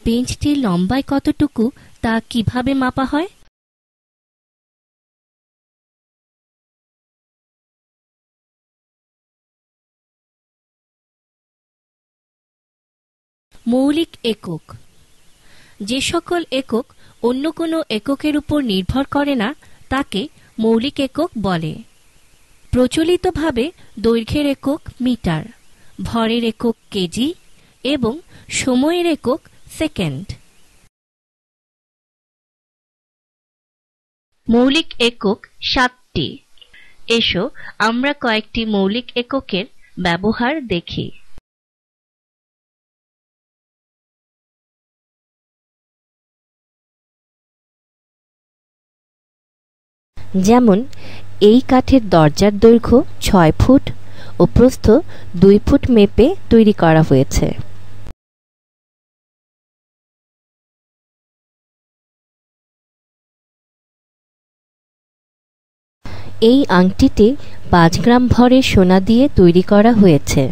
বেঞ্চটির লম্বায় কতটুকু তা কিভাবে মাপা হয়? মৌলিক একক। যে সকল একক অন্য কোনো এককের উপর নির্ভর করে না তাকে মৌলিক একক বলে। প্রচলিতভাবে দৈর্ঘ্যের একক মিটার, ভরের একক কেজি এবং সময়ের একক সেকেন্ড। মৌলিক একক 7টি। এসো আমরা কয়েকটি মৌলিক এককের ব্যবহার দেখি। যেমন এই কাঠের দরজার দৈর্ঘ্য 6 ফুট ও প্রস্থ 2 ফুট মেপে তৈরি করা হয়েছে। এই আংটিটি 5 গ্রাম ভরের সোনা দিয়ে তৈরি করা হয়েছে।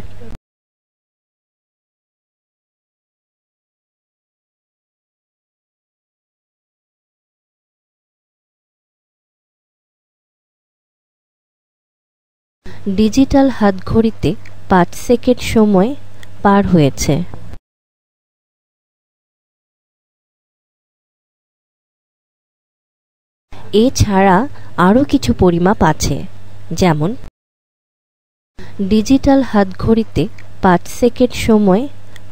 ডিজিটাল হাতঘড়িতে 5 সেকেন্ড সময় পার হয়েছে। এছাড়া আরও কিছু পরিমাপ আছে, যেমন ডিজিটাল হাতঘড়িতে 5 সেকেন্ড সময়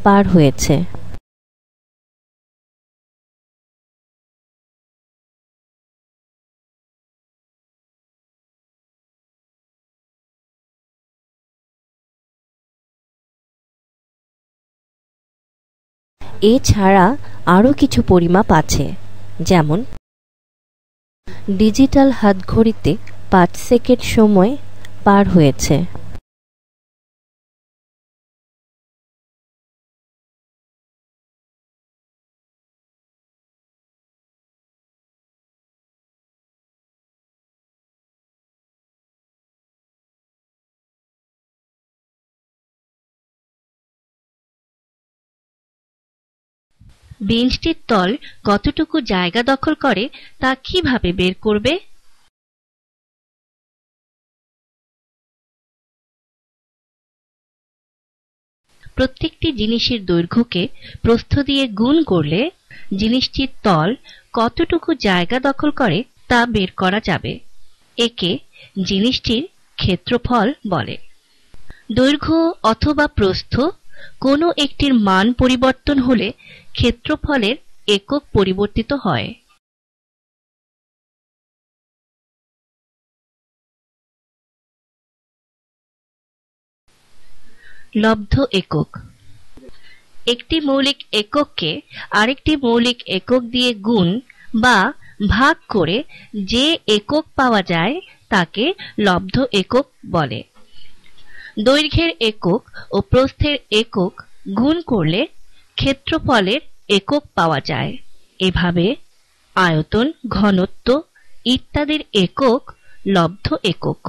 পার হয়েছে। এছাড়া আরও কিছু পরিমাপ আছে, যেমন ডিজিটাল হাতঘড়িতে 5 সেকেন্ড সময় পার হয়েছে। বেঞ্চটির তল কতটুকু জায়গা দখল করে তা কিভাবে বের করবে? প্রত্যেকটি জিনিসের দৈর্ঘ্যকে প্রস্থ দিয়ে গুণ করলে জিনিসটির তল কতটুকু জায়গা দখল করে তা বের করা যাবে। একে জিনিসটির ক্ষেত্রফল বলে। দৈর্ঘ্য অথবা প্রস্থ কোনো একটির মান পরিবর্তন হলে ক্ষেত্রফলের একক পরিবর্তিত হয়। লব্ধ একক। একটি মৌলিক একককে আরেকটি মৌলিক একক দিয়ে গুণ বা ভাগ করে যে একক পাওয়া যায় তাকে লব্ধ একক বলে। দৈর্ঘ্যের একক ও প্রস্থের একক গুণ করলে ক্ষেত্রফলের একক পাওয়া যায়। এভাবে আয়তন, ঘনত্ব ইত্যাদির একক লব্ধ একক।